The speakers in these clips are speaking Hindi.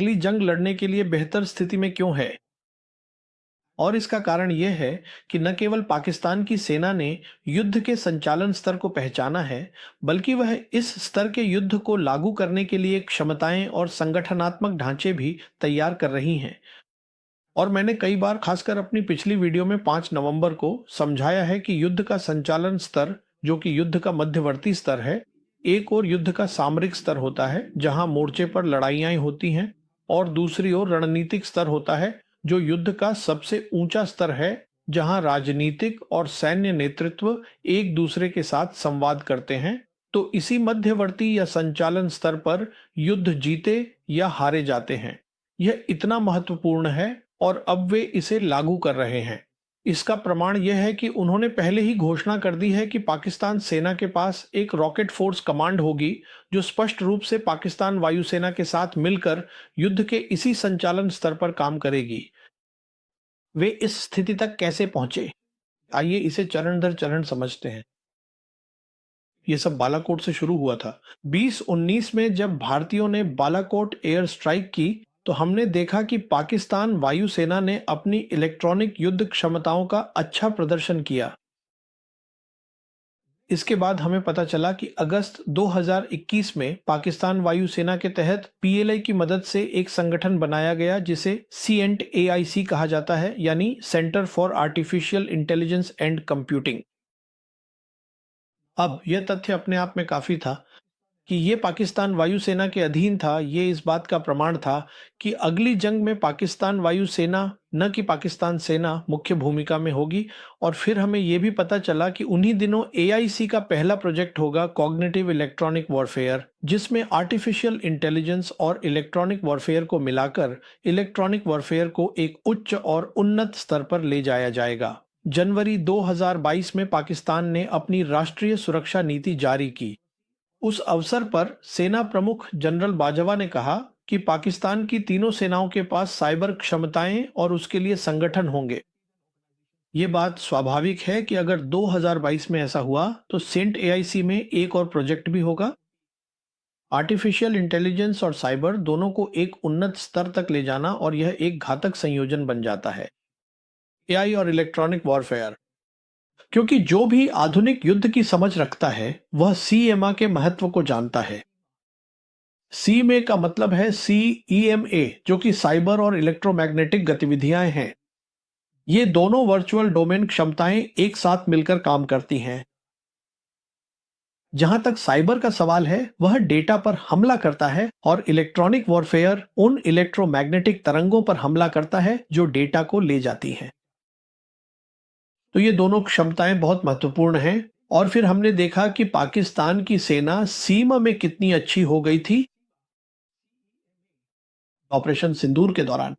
अगली जंग लड़ने के लिए बेहतर स्थिति में क्यों है। और इसका कारण यह है कि न केवल पाकिस्तान की सेना ने युद्ध के संचालन स्तर को पहचाना है, बल्कि वह इस स्तर के युद्ध को लागू करने के लिए क्षमताएं और संगठनात्मक ढांचे भी तैयार कर रही हैं। और मैंने कई बार, खासकर अपनी पिछली वीडियो में 5 नवंबर को समझाया है कि युद्ध का संचालन स्तर, जो कि युद्ध का मध्यवर्ती स्तर है, एक और युद्ध का सामरिक स्तर होता है जहां मोर्चे पर लड़ाइयां होती हैं, और दूसरी ओर रणनीतिक स्तर होता है जो युद्ध का सबसे ऊंचा स्तर है, जहां राजनीतिक और सैन्य नेतृत्व एक दूसरे के साथ संवाद करते हैं। तो इसी मध्यवर्ती या संचालन स्तर पर युद्ध जीते या हारे जाते हैं। यह इतना महत्वपूर्ण है और अब वे इसे लागू कर रहे हैं। इसका प्रमाण यह है कि उन्होंने पहले ही घोषणा कर दी है कि पाकिस्तान सेना के पास एक रॉकेट फोर्स कमांड होगी जो स्पष्ट रूप से पाकिस्तान वायुसेना के साथ मिलकर युद्ध के इसी संचालन स्तर पर काम करेगी। वे इस स्थिति तक कैसे पहुंचे, आइए इसे चरण दर चरण समझते हैं। यह सब बालाकोट से शुरू हुआ था। 2019 में जब भारतीयों ने बालाकोट एयर स्ट्राइक की तो हमने देखा कि पाकिस्तान वायुसेना ने अपनी इलेक्ट्रॉनिक युद्ध क्षमताओं का अच्छा प्रदर्शन किया। इसके बाद हमें पता चला कि अगस्त 2021 में पाकिस्तान वायुसेना के तहत पीएलआई की मदद से एक संगठन बनाया गया जिसे CENT-AIC कहा जाता है, यानी centre for artificial intelligence and computing. अब यह तथ्य अपने आप में काफी था कि ये पाकिस्तान वायुसेना के अधीन था। ये इस बात का प्रमाण था कि अगली जंग में पाकिस्तान वायुसेना, न कि पाकिस्तान सेना, मुख्य भूमिका में होगी। और फिर हमें यह भी पता चला कि उन्हीं दिनों AIC का पहला प्रोजेक्ट होगा कॉग्निटिव इलेक्ट्रॉनिक वॉरफेयर, जिसमें आर्टिफिशियल इंटेलिजेंस और इलेक्ट्रॉनिक वॉरफेयर को मिलाकर इलेक्ट्रॉनिक वॉरफेयर को एक उच्च और उन्नत स्तर पर ले जाया जाएगा। जनवरी 2022 में पाकिस्तान ने अपनी राष्ट्रीय सुरक्षा नीति जारी की। उस अवसर पर सेना प्रमुख जनरल बाजवा ने कहा कि पाकिस्तान की तीनों सेनाओं के पास साइबर क्षमताएं और उसके लिए संगठन होंगे। ये बात स्वाभाविक है कि अगर 2022 में ऐसा हुआ तो CENT-AIC में एक और प्रोजेक्ट भी होगा। आर्टिफिशियल इंटेलिजेंस और साइबर दोनों को एक उन्नत स्तर तक ले जाना, और यह एक घातक संयोजन बन जाता है, AI और इलेक्ट्रॉनिक वॉरफेयर। क्योंकि जो भी आधुनिक युद्ध की समझ रखता है वह CMA के महत्व को जानता है। CMA का मतलब है CEMA, जो कि साइबर और इलेक्ट्रोमैग्नेटिक गतिविधियां हैं। ये दोनों वर्चुअल डोमेन क्षमताएं एक साथ मिलकर काम करती हैं। जहां तक साइबर का सवाल है, वह डेटा पर हमला करता है, और इलेक्ट्रॉनिक वॉरफेयर उन इलेक्ट्रोमैग्नेटिक तरंगों पर हमला करता है जो डेटा को ले जाती हैं। तो ये दोनों क्षमताएं बहुत महत्वपूर्ण हैं। और फिर हमने देखा कि पाकिस्तान की सेना सीमा में कितनी अच्छी हो गई थी ऑपरेशन सिंदूर के दौरान।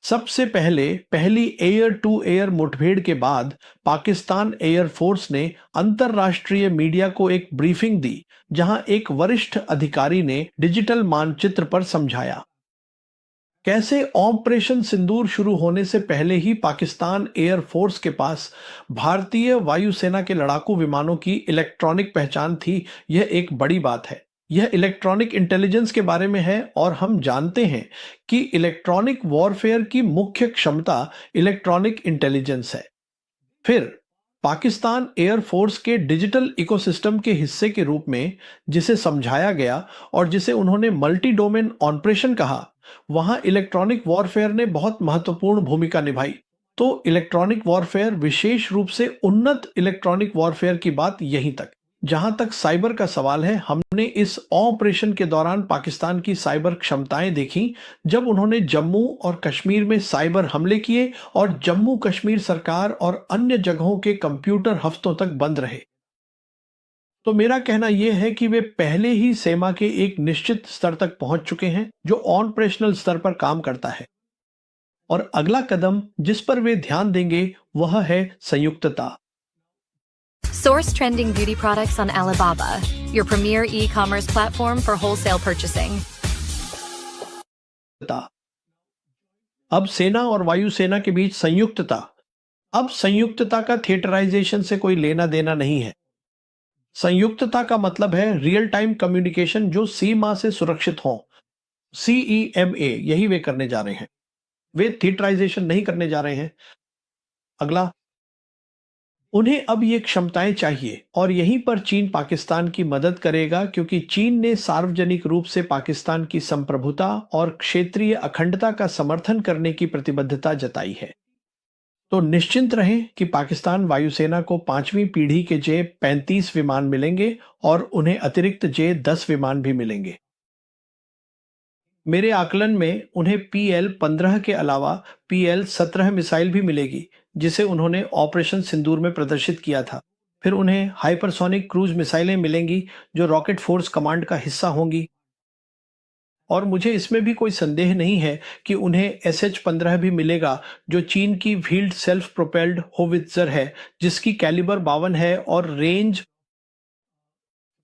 सबसे पहले पहली एयर टू एयर मुठभेड़ के बाद पाकिस्तान एयरफोर्स ने अंतरराष्ट्रीय मीडिया को एक ब्रीफिंग दी, जहां एक वरिष्ठ अधिकारी ने डिजिटल मानचित्र पर समझाया कैसे ऑपरेशन सिंदूर शुरू होने से पहले ही पाकिस्तान एयरफोर्स के पास भारतीय वायुसेना के लड़ाकू विमानों की इलेक्ट्रॉनिक पहचान थी। यह एक बड़ी बात है। यह इलेक्ट्रॉनिक इंटेलिजेंस के बारे में है, और हम जानते हैं कि इलेक्ट्रॉनिक वॉरफेयर की मुख्य क्षमता इलेक्ट्रॉनिक इंटेलिजेंस है। फिर पाकिस्तान एयरफोर्स के डिजिटल इकोसिस्टम के हिस्से के रूप में जिसे समझाया गया और जिसे उन्होंने मल्टी डोमेन ऑपरेशन कहा, वहां इलेक्ट्रॉनिक वॉरफेयर ने बहुत महत्वपूर्ण भूमिका निभाई। तो इलेक्ट्रॉनिक वॉरफेयर, विशेष रूप से उन्नत इलेक्ट्रॉनिक वॉरफेयर की बात यहीं तक। जहां तक साइबर का सवाल है, हमने इस ऑपरेशन के दौरान पाकिस्तान की साइबर क्षमताएं देखी जब उन्होंने जम्मू और कश्मीर में साइबर हमले किए और जम्मू कश्मीर सरकार और अन्य जगहों के कंप्यूटर हफ्तों तक बंद रहे। तो मेरा कहना यह है कि वे पहले ही सेना के एक निश्चित स्तर तक पहुंच चुके हैं जो ऑपरेशनल स्तर पर काम करता है। और अगला कदम जिस पर वे ध्यान देंगे वह है संयुक्तता। Source trending beauty products on Alibaba, your premier e-commerce platform for wholesale purchasing. अब सेना और वायुसेना के बीच संयुक्तता। अब संयुक्तता का थिएटराइजेशन से कोई लेना देना नहीं है। संयुक्तता का मतलब है रियल टाइम कम्युनिकेशन जो सीमा से सुरक्षित हो। CEMA यही वे करने जा रहे हैं। वे थिएटराइजेशन नहीं करने जा रहे हैं। अगला, उन्हें अब ये क्षमताएं चाहिए और यहीं पर चीन पाकिस्तान की मदद करेगा, क्योंकि चीन ने सार्वजनिक रूप से पाकिस्तान की संप्रभुता और क्षेत्रीय अखंडता का समर्थन करने की प्रतिबद्धता जताई है। तो निश्चिंत रहें कि पाकिस्तान वायुसेना को 5वीं पीढ़ी के J-35 विमान मिलेंगे और उन्हें अतिरिक्त J-10 विमान भी मिलेंगे। मेरे आकलन में उन्हें PL-15 के अलावा PL-17 मिसाइल भी मिलेगी, जिसे उन्होंने ऑपरेशन सिंदूर में प्रदर्शित किया था। फिर उन्हें हाइपरसोनिक क्रूज मिसाइलें मिलेंगी, जो रॉकेट फोर्स कमांड का हिस्सा होंगी। और मुझे इसमें भी कोई संदेह नहीं है कि उन्हें SH-15 भी मिलेगा, जो चीन की व्हील्ड सेल्फ प्रोपेल्ड होवित्जर है, जिसकी कैलिबर 52 है और रेंज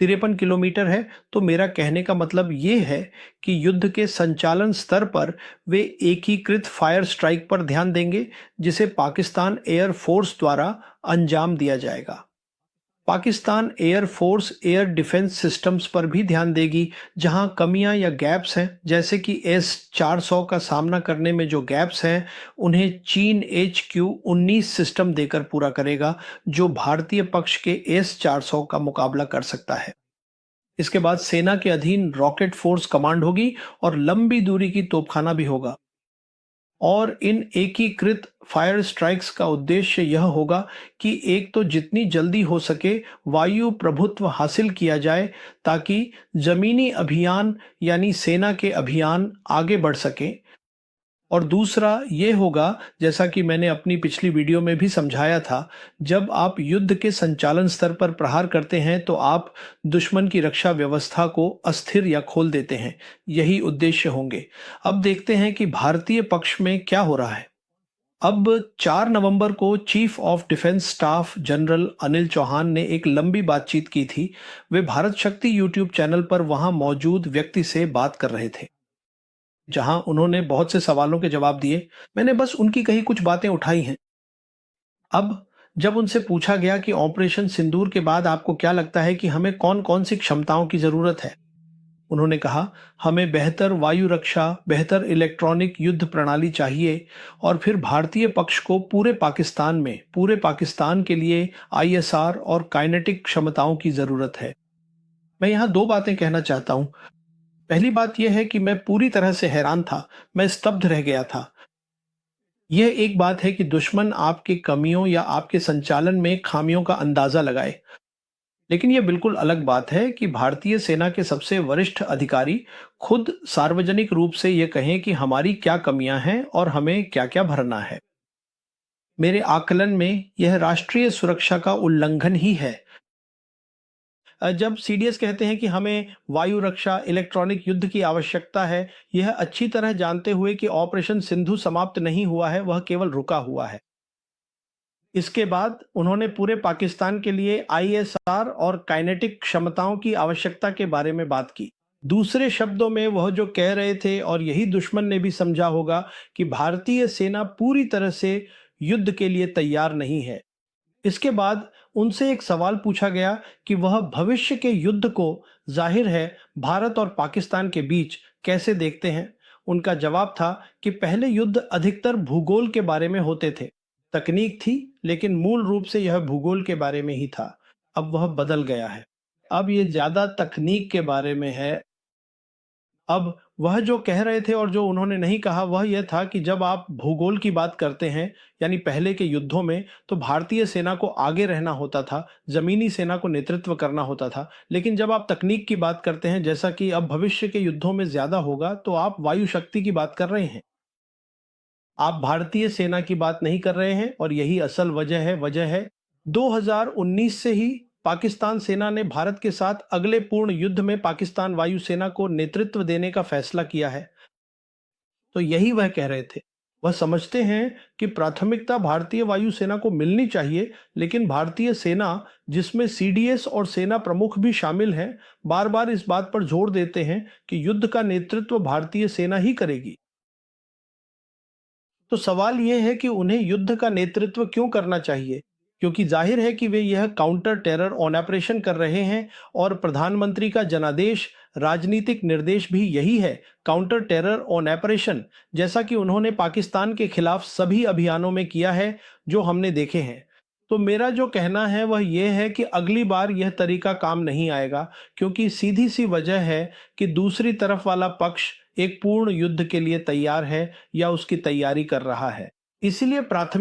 53 किलोमीटर है। तो मेरा कहने का मतलब ये है कि युद्ध के संचालन स्तर पर वे एकीकृत फायर स्ट्राइक पर ध्यान देंगे, जिसे पाकिस्तान एयर फोर्स द्वारा अंजाम दिया जाएगा। Pakistan air force air defence systems पर भी ध्यान देगी, जहां कमियां या गैप्स हैं, जैसे कि S-400 का सामना करने में जो गैप्स हैं, उन्हें चीन HQ-19 सिस्टम देकर पूरा करेगा, जो भारतीय पक्ष के S-400 का मुकाबला कर सकता है। इसके बाद सेना के अधीन रॉकेट फोर्स कमांड होगी और लंबी दूरी की तोपखाना भी होगा। और इन एकीकृत फायर स्ट्राइक्स का उद्देश्य यह होगा कि एक तो जितनी जल्दी हो सके वायु प्रभुत्व हासिल किया जाए, ताकि जमीनी अभियान यानी सेना के अभियान आगे बढ़ सकें। और दूसरा ये होगा, जैसा कि मैंने अपनी पिछली वीडियो में भी समझाया था, जब आप युद्ध के संचालन स्तर पर प्रहार करते हैं तो आप दुश्मन की रक्षा व्यवस्था को अस्थिर या खोल देते हैं। यही उद्देश्य होंगे। अब देखते हैं कि भारतीय पक्ष में क्या हो रहा है। अब 4 नवंबर को chief of defence staff general Anil Chauhan ने एक लंबी बातचीत की थी। वे भारत शक्ति यूट्यूब चैनल पर वहां मौजूद व्यक्ति से बात कर रहे थे, जहां उन्होंने बहुत से सवालों के जवाब दिए। मैंने बस उनकी कही कुछ बातें उठाई हैं। अब जब उनसे पूछा गया कि ऑपरेशन सिंदूर के बाद आपको क्या लगता है कि हमें कौन कौन सी क्षमताओं की जरूरत है, उन्होंने कहा, हमें बेहतर वायु रक्षा, बेहतर इलेक्ट्रॉनिक युद्ध प्रणाली चाहिए, और फिर भारतीय पक्ष को पूरे पाकिस्तान के लिए ISR और काइनेटिक क्षमताओं की जरूरत है। मैं यहाँ 2 बातें कहना चाहता हूँ। पहली बात यह है कि मैं पूरी तरह से हैरान था, मैं स्तब्ध रह गया था। यह एक बात है कि दुश्मन आपके कमियों या आपके संचालन में खामियों का अंदाजा लगाए, लेकिन यह बिल्कुल अलग बात है कि भारतीय सेना के सबसे वरिष्ठ अधिकारी खुद सार्वजनिक रूप से यह कहें कि हमारी क्या कमियां हैं और हमें क्या क्या भरना है। मेरे आकलन में यह राष्ट्रीय सुरक्षा का उल्लंघन ही है। जब CDS कहते हैं कि हमें वायु रक्षा, इलेक्ट्रॉनिक युद्ध की आवश्यकता है, यह अच्छी तरह जानते हुए कि ऑपरेशन सिंधु समाप्त नहीं हुआ है, वह केवल रुका हुआ है। इसके बाद उन्होंने पूरे पाकिस्तान के लिए ISR और काइनेटिक क्षमताओं की आवश्यकता के बारे में बात की। दूसरे शब्दों में वह जो कह रहे थे, और यही दुश्मन ने भी समझा होगा, कि भारतीय सेना पूरी तरह से युद्ध के लिए तैयार नहीं है। इसके बाद उनसे एक सवाल पूछा गया कि वह भविष्य के युद्ध को, जाहिर है, भारत और पाकिस्तान के बीच कैसे देखते हैं। उनका जवाब था कि पहले युद्ध अधिकतर भूगोल के बारे में होते थे। तकनीक थी, लेकिन मूल रूप से यह भूगोल के बारे में ही था। अब वह बदल गया है। अब ये ज्यादा तकनीक के बारे में है। अब वह जो कह रहे थे और जो उन्होंने नहीं कहा, वह यह था कि जब आप भूगोल की बात करते हैं, यानी पहले के युद्धों में, तो भारतीय सेना को आगे रहना होता था, जमीनी सेना को नेतृत्व करना होता था। लेकिन जब आप तकनीक की बात करते हैं, जैसा कि अब भविष्य के युद्धों में ज्यादा होगा, तो आप वायु शक्ति की बात कर रहे हैं। आप भारतीय सेना की बात नहीं कर रहे हैं, और यही असल वजह है 2019 से ही पाकिस्तान सेना ने भारत के साथ अगले पूर्ण युद्ध में पाकिस्तान वायुसेना को नेतृत्व देने का फैसला किया है। तो यही वह कह रहे थे। वह समझते हैं कि प्राथमिकता भारतीय वायुसेना को मिलनी चाहिए, लेकिन भारतीय सेना, जिसमें CDS और सेना प्रमुख भी शामिल हैं, बार बार इस बात पर जोर देते हैं कि युद्ध का नेतृत्व भारतीय सेना ही करेगी। तो सवाल यह है कि उन्हें युद्ध का नेतृत्व क्यों करना चाहिए, क्योंकि जाहिर है कि वे यह काउंटर टेरर ऑपरेशन कर रहे हैं, और प्रधानमंत्री का जनादेश राजनीतिक निर्देश भी यही है, काउंटर टेरर ऑन ऑपरेशन, जैसा कि उन्होंने पाकिस्तान के खिलाफ सभी अभियानों में किया है जो हमने देखे हैं। तो मेरा जो कहना है वह यह है कि अगली बार यह तरीका काम नहीं आएगा, क्योंकि सीधी सी वजह है कि दूसरी तरफ वाला पक्ष एक पूर्ण युद्ध के लिए तैयार है या उसकी तैयारी कर रहा है। इसीलिए प्राथमिक